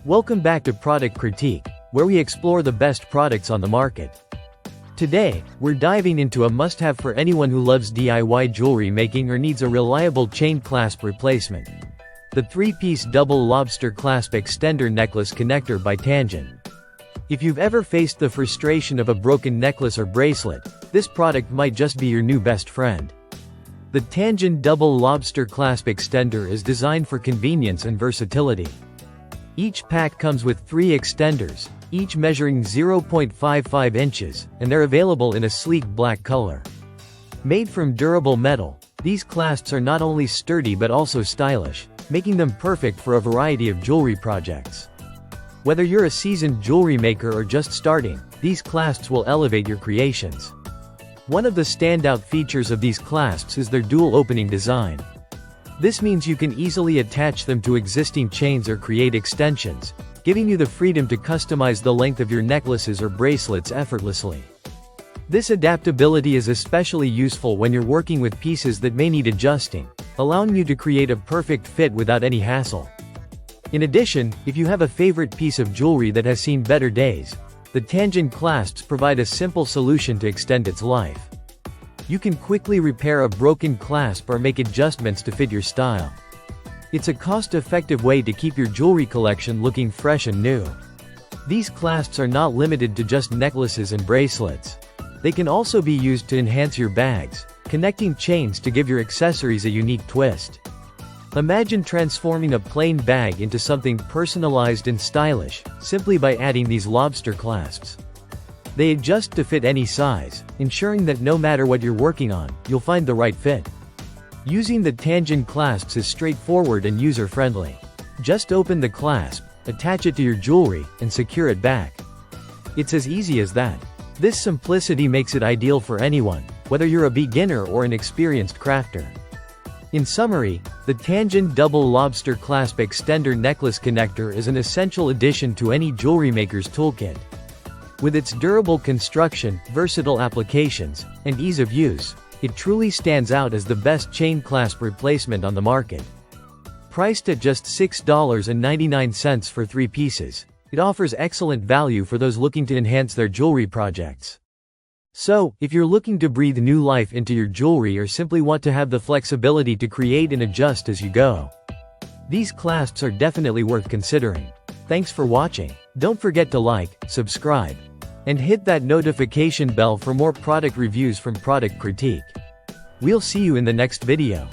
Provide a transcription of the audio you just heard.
Welcome back to Product Critique, where we explore the best products on the market. Today, we're diving into a must-have for anyone who loves DIY jewelry making or needs a reliable chain clasp replacement. The 3-piece double lobster clasp extender necklace connector by TANJUN. If you've ever faced the frustration of a broken necklace or bracelet, this product might just be your new best friend. The TANJUN double lobster clasp extender is designed for convenience and versatility. Each pack comes with 3 extenders, each measuring 0.55 inches, and they're available in a sleek black color. Made from durable metal, these clasps are not only sturdy but also stylish, making them perfect for a variety of jewelry projects. Whether you're a seasoned jewelry maker or just starting, these clasps will elevate your creations. One of the standout features of these clasps is their dual opening design. This means you can easily attach them to existing chains or create extensions, giving you the freedom to customize the length of your necklaces or bracelets effortlessly. This adaptability is especially useful when you're working with pieces that may need adjusting, allowing you to create a perfect fit without any hassle. In addition, if you have a favorite piece of jewelry that has seen better days, the TANJUN clasps provide a simple solution to extend its life. You can quickly repair a broken clasp or make adjustments to fit your style. It's a cost-effective way to keep your jewelry collection looking fresh and new. These clasps are not limited to just necklaces and bracelets. They can also be used to enhance your bags, connecting chains to give your accessories a unique twist. Imagine transforming a plain bag into something personalized and stylish, simply by adding these lobster clasps. They adjust to fit any size, ensuring that no matter what you're working on, you'll find the right fit. Using the TANJUN clasps is straightforward and user-friendly. Just open the clasp, attach it to your jewelry, and secure it back. It's as easy as that. This simplicity makes it ideal for anyone, whether you're a beginner or an experienced crafter. In summary, the TANJUN double lobster clasp extender necklace connector is an essential addition to any jewelry maker's toolkit. With its durable construction, versatile applications, and ease of use, it truly stands out as the best chain clasp replacement on the market. Priced at just $6.99 for 3 pieces, it offers excellent value for those looking to enhance their jewelry projects. So, if you're looking to breathe new life into your jewelry or simply want to have the flexibility to create and adjust as you go, these clasps are definitely worth considering. Thanks for watching. Don't forget to like, subscribe, and hit that notification bell for more product reviews from Product Critique. We'll see you in the next video.